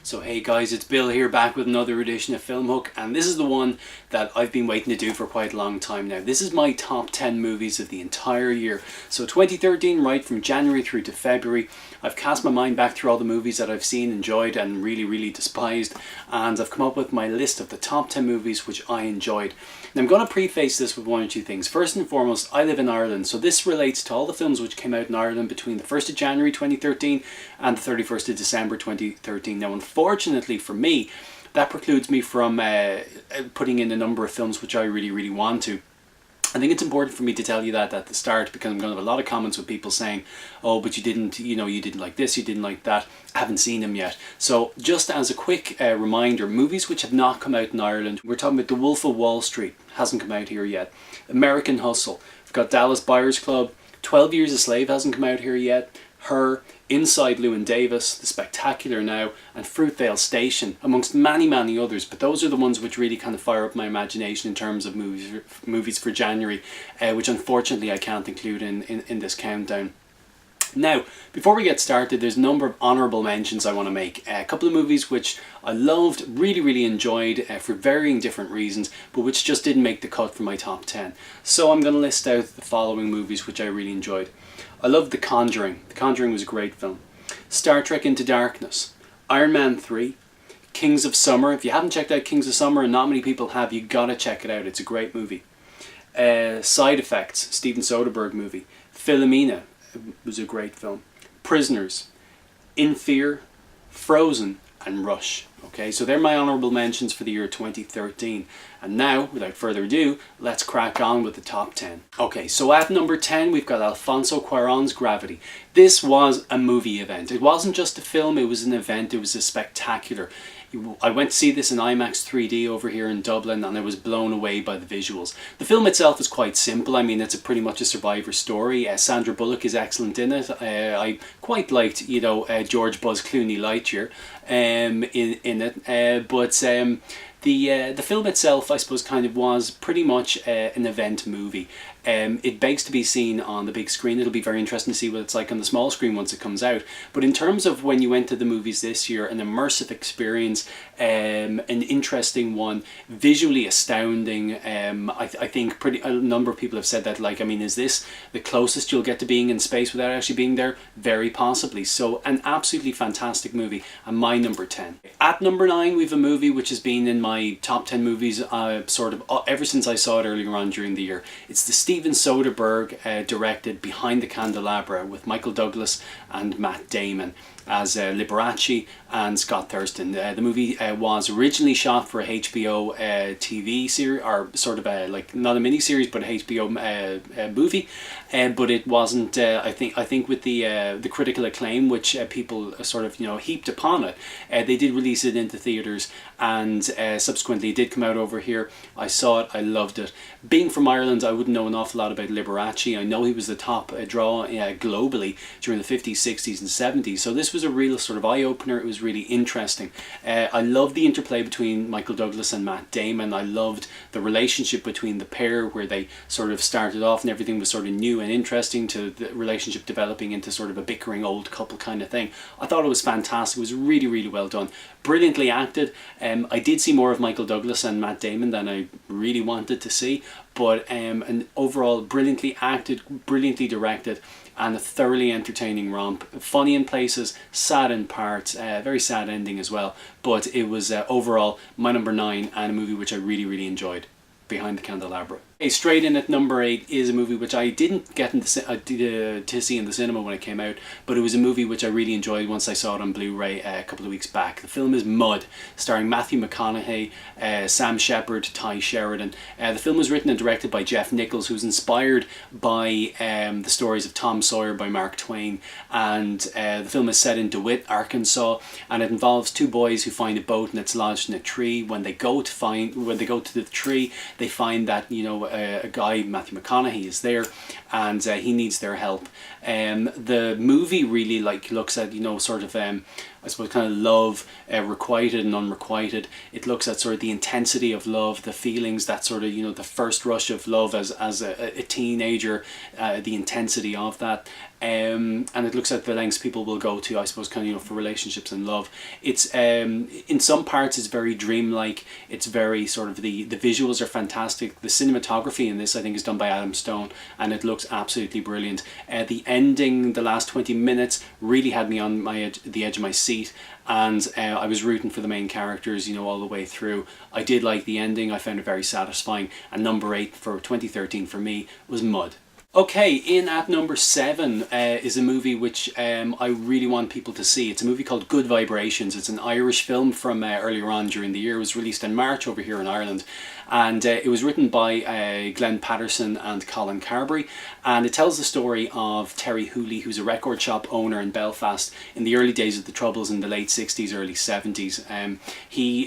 So hey guys, it's Bill here, back with another edition of FilmHook, and this is the one that I've been waiting to do for quite a long time now. This is my top 10 movies of the entire year. So 2013, right from January through to February, I've cast my mind back through all the movies that I've seen, enjoyed and really despised, and I've come up with my list of the top 10 movies which I enjoyed. And I'm going to preface this with one or two things. First and foremost, I live in Ireland, so this relates to all the films which came out in Ireland between the 1st of January 2013 and the 31st of December 2013. Now unfortunately for me, that precludes me from putting in a number of films which I really want to. I think it's important for me to tell you that at the start, because I'm going to have a lot of comments with people saying, oh, but you didn't like this, you didn't like that. I haven't seen them yet. So just as a quick reminder, movies which have not come out in Ireland, we're talking about The Wolf of Wall Street, hasn't come out here yet. American Hustle, we've got Dallas Buyers Club, 12 Years a Slave hasn't come out here yet, Her, Inside Llewyn Davis, The Spectacular Now, and Fruitvale Station, amongst many others. But those are the ones which really kind of fire up my imagination in terms of movies for January, which unfortunately I can't include in this countdown. Now, before we get started, there's a number of honourable mentions I want to make. A couple of movies which I loved, really enjoyed for varying different reasons, but which just didn't make the cut for my top 10. So I'm going to list out the following movies which I really enjoyed. I loved The Conjuring. The Conjuring was a great film. Star Trek Into Darkness. Iron Man 3. Kings of Summer. If you haven't checked out Kings of Summer, and not many people have, you gotta check it out. It's a great movie. Side Effects, Steven Soderbergh movie. Philomena was a great film. Prisoners. In Fear. Frozen. And Rush. Okay, so they're my honourable mentions for the year 2013. And now, without further ado, let's crack on with the top 10. Okay, so at number 10, we've got Alfonso Cuarón's Gravity. This was a movie event. It wasn't just a film, it was an event, it was a spectacular. I went to see this in IMAX 3D over here in Dublin, and I was blown away by the visuals. The film itself is quite simple. I mean, it's pretty much a survivor story. Sandra Bullock is excellent in it. I quite liked, George Buzz Clooney Lightyear in it. But the film itself, I suppose, kind of was pretty much an event movie. It begs to be seen on the big screen. It'll be very interesting to see what it's like on the small screen once it comes out. But in terms of when you went to the movies this year, an immersive experience, an interesting one, visually astounding. I think a number of people have said that, like, I mean, is this the closest you'll get to being in space without actually being there? Very possibly. So an absolutely fantastic movie, and my number 10. At number 9, we have a movie which has been in my top 10 movies sort of ever since I saw it earlier on during the year. It's the Steven Soderbergh directed Behind the Candelabra, with Michael Douglas and Matt Damon as Liberace and Scott Thurston. The movie was originally shot for a HBO TV series, or sort of like not a mini series, but a HBO movie. But it wasn't. I think with the critical acclaim which people sort of heaped upon it, they did release it into theaters, and subsequently it did come out over here. I saw it. I loved it. Being from Ireland, I wouldn't know an awful lot about Liberace. I know he was the top draw globally during the 50s, 60s, and 70s. So this was a real sort of eye-opener. It was really interesting. I loved the interplay between Michael Douglas and Matt Damon. I loved the relationship between the pair, where they sort of started off and everything was sort of new and interesting, to the relationship developing into sort of a bickering old couple kind of thing. I thought it was fantastic. It was really well done. Brilliantly acted. I did see more of Michael Douglas and Matt Damon than I really wanted to see, but an overall brilliantly acted, brilliantly directed, and a thoroughly entertaining romp. Funny in places, sad in parts, very sad ending as well. But it was overall my number 9, and a movie which I really enjoyed. Behind the Candelabra. Okay, straight in at number 8 is a movie which I didn't get to see in the cinema when it came out, but it was a movie which I really enjoyed once I saw it on Blu-ray a couple of weeks back. The film is Mud, starring Matthew McConaughey, Sam Shepard, Ty Sheridan. The film was written and directed by Jeff Nichols, who's inspired by the stories of Tom Sawyer by Mark Twain, and the film is set in DeWitt, Arkansas, and it involves two boys who find a boat and it's lodged in a tree. When they go to the tree, they find that a guy, Matthew McConaughey, is there, and he needs their help. The movie really looks at sort of I suppose kind of love, requited and unrequited. It looks at sort of the intensity of love, the feelings, that sort of the first rush of love as a teenager, the intensity of that. and it looks at the lengths people will go to, I suppose, kind of, you know, for relationships and love. It's in some parts it's very dreamlike. It's very sort of, the visuals are fantastic. The cinematography in this, I think, is done by Adam Stone, and it looks absolutely brilliant. The ending, the last 20 minutes, really had me on the edge of my seat, and I was rooting for the main characters, you know, all the way through. I did like the ending. I found it very satisfying. And number 8 for 2013 for me was Mud. Okay, in at number 7 is a movie which I really want people to see. It's a movie called Good Vibrations. It's an Irish film from earlier on during the year. It was released in March over here in Ireland. And it was written by Glenn Patterson and Colin Carberry. And it tells the story of Terry Hooley, who's a record shop owner in Belfast in the early days of the Troubles in the late 60s, early 70s. He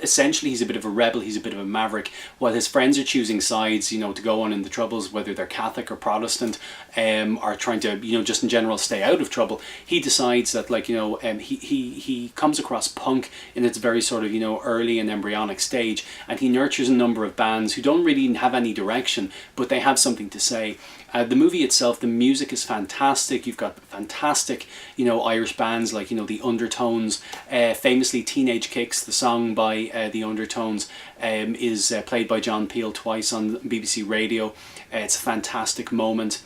essentially, he's a bit of a rebel, he's a bit of a maverick. While his friends are choosing sides, you know, to go on in the Troubles, whether they're Catholic or Protestant, are trying to, you know, just in general stay out of trouble, he decides that, like, you know, he comes across punk in its very sort of, you know, early and embryonic stage, and he nurtures a number of bands who don't really have any direction, but they have something to say. The movie itself, the music is fantastic. You've got fantastic, you know, Irish bands like, you know, the Undertones, famously Teenage Kicks, the song by the Undertones, is played by John Peel twice on BBC Radio. It's a fantastic moment.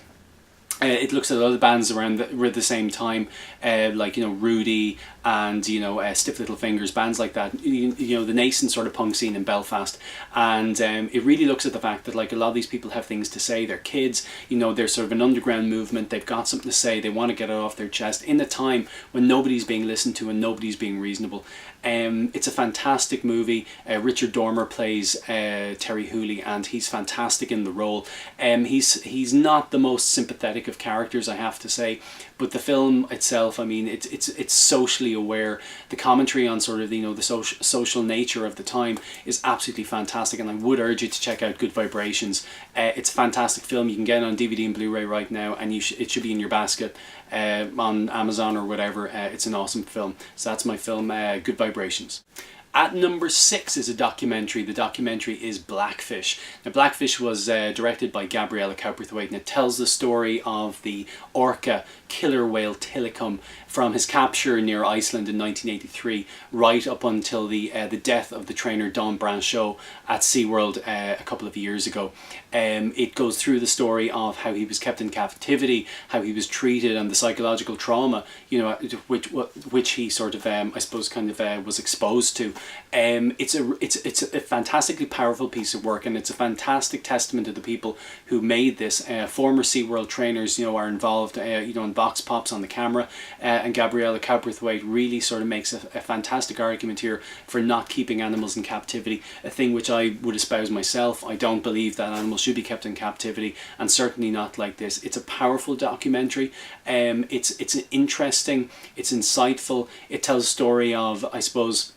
It looks at other bands around the same time, like, you know, Rudy and, you know, Stiff Little Fingers, bands like that, you know, the nascent sort of punk scene in Belfast. And it really looks at the fact that, like, a lot of these people have things to say. They're kids, you know, they're sort of an underground movement. They've got something to say. They want to get it off their chest in a time when nobody's being listened to and nobody's being reasonable. It's a fantastic movie. Richard Dormer plays Terry Hooley, and he's fantastic in the role. He's not the most sympathetic of characters, I have to say, but the film itself, I mean, it's socially aware. The commentary on sort of, you know, the social nature of the time is absolutely fantastic, and I would urge you to check out Good Vibrations. It's a fantastic film. You can get it on DVD and Blu-ray right now, and it should be in your basket on Amazon or whatever. It's an awesome film. So that's my film, Good Vibrations. At number 6 is a documentary. The documentary is Blackfish. Now, Blackfish was directed by Gabriella Cowperthwaite, and it tells the story of the orca killer whale Tilikum from his capture near Iceland in 1983 right up until the death of the trainer Don Branchot at SeaWorld a couple of years ago. It goes through the story of how he was kept in captivity, how he was treated, and the psychological trauma, you know, which he sort of, I suppose, kind of was exposed to. It's a fantastically powerful piece of work, and it's a fantastic testament to the people who made this. Former SeaWorld trainers, you know, are involved, you know, in box pops on the camera, and Gabriella Cowperthwaite really sort of makes a fantastic argument here for not keeping animals in captivity, a thing which I would espouse myself. I don't believe that animals should be kept in captivity, and certainly not like this. It's a powerful documentary. It's interesting, it's insightful. It tells a story of, I suppose,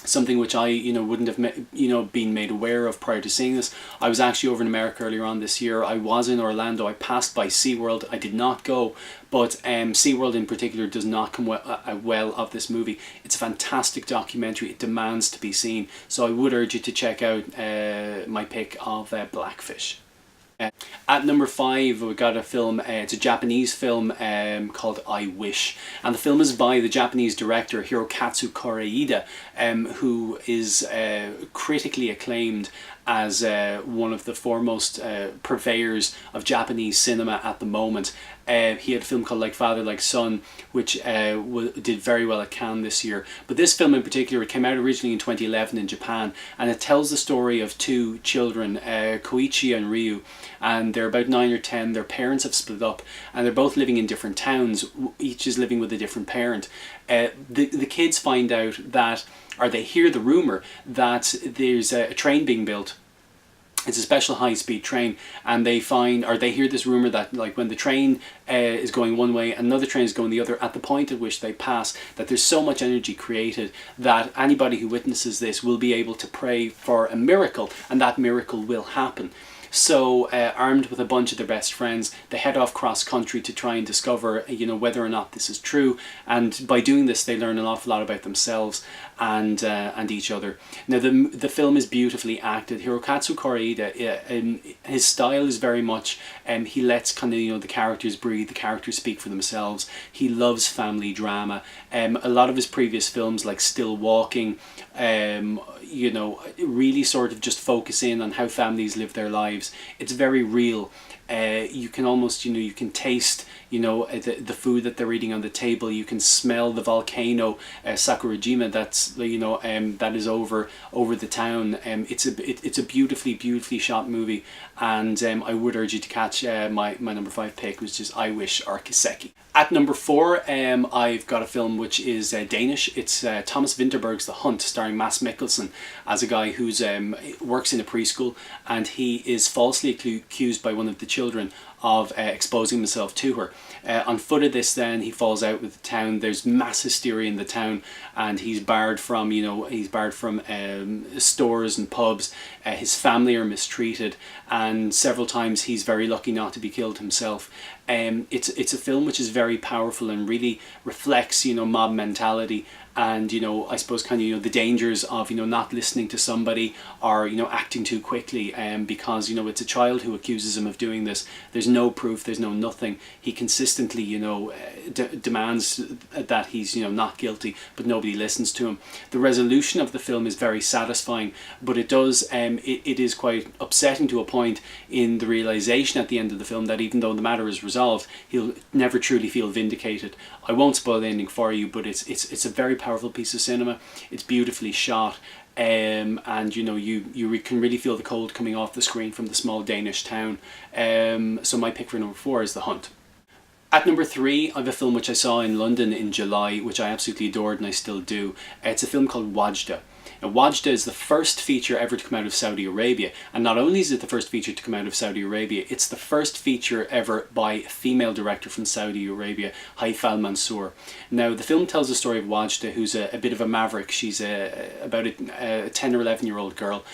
something which I, you know, wouldn't have, you know, been made aware of prior to seeing this. I was actually over in America earlier on this year. I was in Orlando. I passed by SeaWorld. I did not go, but SeaWorld in particular does not come well of this movie. It's a fantastic documentary. It demands to be seen. So I would urge you to check out my pick of Blackfish. At number 5, we got a film. It's a Japanese film called I Wish, and the film is by the Japanese director Hirokatsu Koreeda, who is critically acclaimed as one of the foremost purveyors of Japanese cinema at the moment. He had a film called Like Father, Like Son, which did very well at Cannes this year. But this film in particular, it came out originally in 2011 in Japan, and it tells the story of two children, Koichi and Ryu, and they're about 9 or 10. Their parents have split up, and they're both living in different towns. Each is living with a different parent. The kids find out that, or they hear the rumour that there's a train being built. It's a special high-speed train, and they hear this rumour that, like, when the train is going one way, another train is going the other, at the point at which they pass, that there's so much energy created that anybody who witnesses this will be able to pray for a miracle, and that miracle will happen. So armed with a bunch of their best friends, they head off cross country to try and discover, you know, whether or not this is true. And by doing this, they learn an awful lot about themselves and each other. Now the film is beautifully acted. Hirokatsu Koreeda, his style is very much, he lets kind of, you know, the characters breathe, the characters speak for themselves. He loves family drama. A lot of his previous films, like Still Walking, you know, really sort of just focus in on how families live their lives. It's very real. You can almost, you know, you can taste, you know, the food that they're eating on the table. You can smell the volcano, Sakurajima, that's, you know, that is over the town. It's a beautifully shot movie, and I would urge you to catch my number 5 pick, which is I Wish Arkiseki. At number 4, I've got a film which is Danish. It's Thomas Vinterberg's The Hunt, starring Mads Mikkelsen as a guy who's works in a preschool, and he is falsely accused by one of the children of exposing himself to her. On foot of this, then he falls out with the town. There's mass hysteria in the town, and he's barred from, you know, stores and pubs. His family are mistreated, and several times he's very lucky not to be killed himself. It's a film which is very powerful and really reflects, you know, mob mentality, and, you know, I suppose kind of, you know, the dangers of, you know, not listening to somebody, or, you know, acting too quickly, because, you know, it's a child who accuses him of doing this. There's no proof, there's no nothing. He consistently, you know, demands that he's, you know, not guilty, but nobody listens to him. The resolution of the film is very satisfying, but it does it is quite upsetting to a point in the realization at the end of the film that even though the matter is resolved, he'll never truly feel vindicated. I won't spoil the ending for you, but it's a very powerful piece of cinema. It's beautifully shot, and, you know, you can really feel the cold coming off the screen from the small Danish town. So my pick for number 4 is The Hunt. At number 3, I have a film which I saw in London in July, which I absolutely adored, and I still do. It's a film called Wajda. Now, Wajda is the first feature ever to come out of Saudi Arabia, and not only is it the first feature to come out of Saudi Arabia, it's the first feature ever by a female director from Saudi Arabia, Haifa al-Mansour. Now, the film tells the story of Wajda, who's a bit of a maverick. She's about a 10 or 11-year-old girl.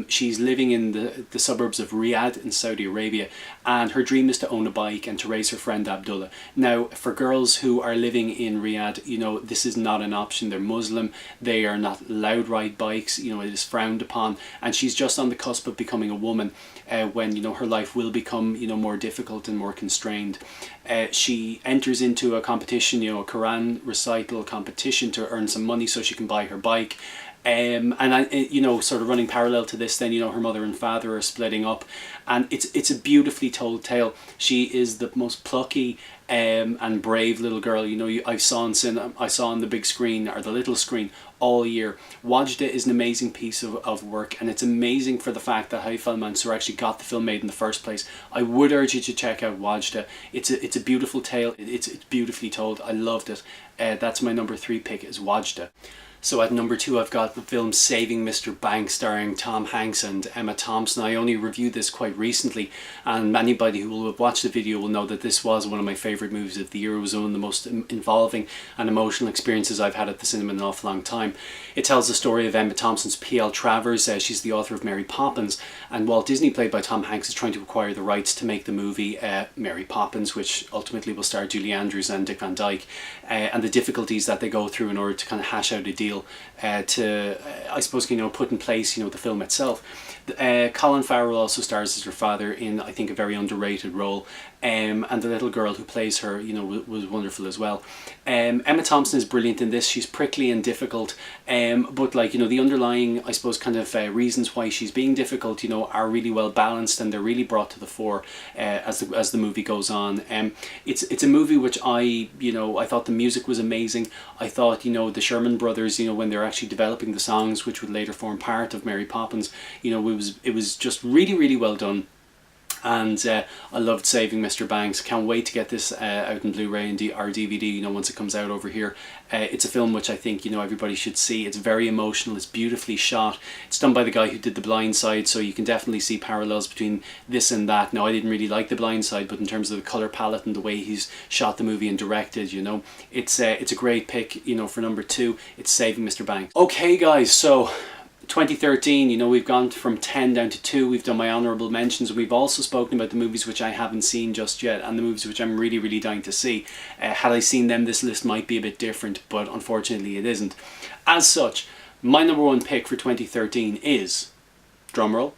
She's living in the suburbs of Riyadh in Saudi Arabia, and her dream is to own a bike and to raise her friend Abdullah. Now, for girls who are living in Riyadh, you know, this is not an option. They're Muslim, they are not allowed to ride bikes, you know, it is frowned upon, and she's just on the cusp of becoming a woman when, you know, her life will become, you know, more difficult and more constrained. She enters into a competition, you know, a Quran recital competition to earn some money so she can buy her bike. And you know, sort of running parallel to this, then, you know, her mother and father are splitting up, and it's a beautifully told tale. She is the most plucky and brave little girl, you know, I saw on the big screen or the little screen all year. Wajda is an amazing piece of work, and it's amazing for the fact that Haifa al-Mansour actually got the film made in the first place. I would urge you to check out Wajda. It's a beautiful tale. It's beautifully told. I loved it. That's my number 3 pick, is Wajda. So at number 2, I've got the film Saving Mr. Banks, starring Tom Hanks and Emma Thompson. I only reviewed this quite recently, and anybody who will have watched the video will know that this was one of my favourite movies of the year. It was one of the most involving and emotional experiences I've had at the cinema in an awful long time. It tells the story of Emma Thompson's P.L. Travers. She's the author of Mary Poppins, and Walt Disney, played by Tom Hanks, is trying to acquire the rights to make the movie Mary Poppins, which ultimately will star Julie Andrews and Dick Van Dyke, and the difficulties that they go through in order to kind of hash out a deal to, I suppose, you know, put in place, you know, the film itself. Colin Farrell also stars as her father in, I think, a very underrated role, and the little girl who plays her, you know, was wonderful as well. Emma Thompson is brilliant in this. She's prickly and difficult, but, like, you know, the underlying, I suppose, kind of reasons why she's being difficult, you know, are really well balanced, and they're really brought to the fore as the movie goes on. It's a movie which I thought the music was amazing. I thought, you know, the Sherman Brothers, you know, when they're actually developing the songs which would later form part of Mary Poppins, you know, it was just really well done. And I loved Saving Mr. Banks. Can't wait to get this out in Blu-ray and or DVD, you know, once it comes out over here. It's a film which I think, you know, everybody should see. It's very emotional. It's beautifully shot. It's done by the guy who did The Blind Side, so you can definitely see parallels between this and that. Now, I didn't really like The Blind Side, but in terms of the colour palette and the way he's shot the movie and directed, you know, it's a great pick, you know, for number 2. It's Saving Mr. Banks. Okay, guys, so 2013, you know, we've gone from 10 down to 2. We've done my honourable mentions. We've also spoken about the movies which I haven't seen just yet, and the movies which I'm really, really dying to see. Had I seen them, this list might be a bit different, but unfortunately it isn't. As such, my number one pick for 2013 is, drumroll.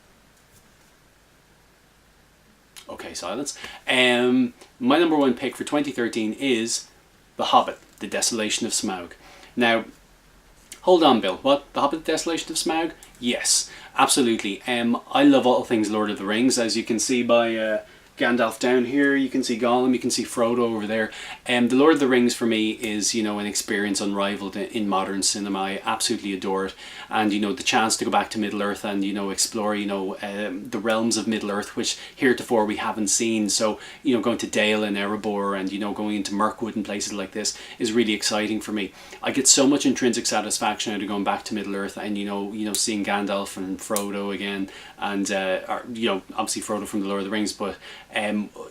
Okay, silence. My number one pick for 2013 is The Hobbit, The Desolation of Smaug. Now, hold on, Bill. What? The Hobbit, The Desolation of Smaug? Yes, absolutely. I love all things Lord of the Rings, as you can see by Gandalf down here. You can see Gollum, you can see Frodo over there. The Lord of the Rings for me is, you know, an experience unrivaled in modern cinema. I absolutely adore it. And, you know, the chance to go back to Middle-earth and, you know, explore, you know, the realms of Middle-earth, which heretofore we haven't seen. So, you know, going to Dale and Erebor and, you know, going into Mirkwood and places like this is really exciting for me. I get so much intrinsic satisfaction out of going back to Middle-earth and, you know, seeing Gandalf and Frodo again. And, you know, obviously Frodo from the Lord of the Rings, but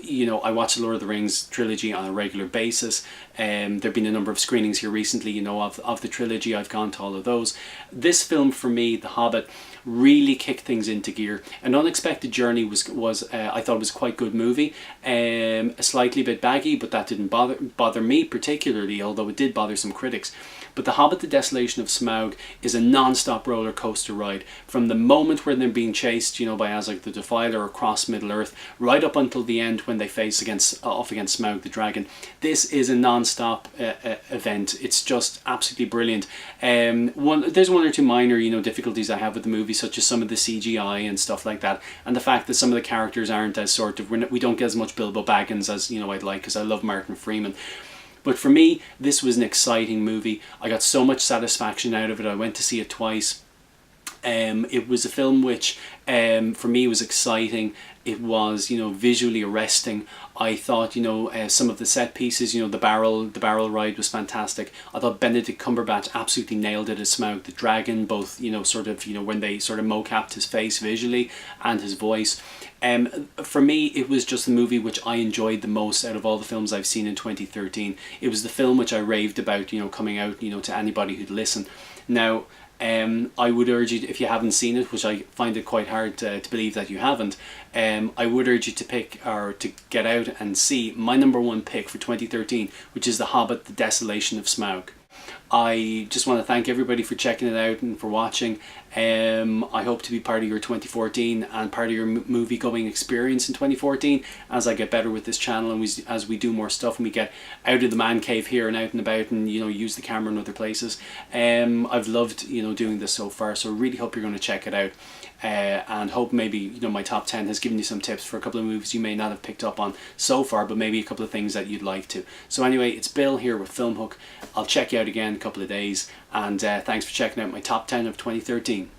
you know, I watch the Lord of the Rings trilogy on a regular basis. There have been a number of screenings here recently, you know, of the trilogy. I've gone to all of those. This film for me, The Hobbit, really kicked things into gear. An Unexpected Journey was I thought it was a quite good movie. A slightly bit baggy, but that didn't bother me particularly, although it did bother some critics. But The Hobbit, The Desolation of Smaug is a non-stop roller coaster ride from the moment when they're being chased, you know, by Azog the Defiler across Middle-earth, right up until the end when they face off against Smaug the Dragon. This is a non-stop event. It's just absolutely brilliant. There's one or two minor, you know, difficulties I have with the movie, such as some of the CGI and stuff like that, and the fact that some of the characters aren't as sort of, we don't get as much Bilbo Baggins as, you know, I'd like, because I love Martin Freeman. But for me, this was an exciting movie. I got so much satisfaction out of it. I went to see it twice. It was a film which, for me, was exciting. It was, you know, visually arresting. I thought, you know, some of the set pieces, you know, the barrel ride was fantastic. I thought Benedict Cumberbatch absolutely nailed it as Smaug the Dragon, both, you know, sort of, you know, when they sort of mocapped his face visually and his voice. For me, it was just the movie which I enjoyed the most out of all the films I've seen in 2013. It was the film which I raved about, you know, coming out, you know, to anybody who'd listen. Now, I would urge you, if you haven't seen it, which I find it quite hard to believe that you haven't, I would urge you to pick, or to get out and see my number one pick for 2013, which is The Hobbit, The Desolation of Smaug. I just want to thank everybody for checking it out and for watching. I hope to be part of your 2014 and part of your movie going experience in 2014 as I get better with this channel and as we do more stuff and we get out of the man cave here and out and about and, you know, use the camera in other places. I've loved, you know, doing this so far, so I really hope you're going to check it out. And hope maybe, you know, my top 10 has given you some tips for a couple of movies you may not have picked up on so far, but maybe a couple of things that you'd like to. So anyway, it's Bill here with FilmHook. I'll check you out again in a couple of days, and thanks for checking out my top 10 of 2013.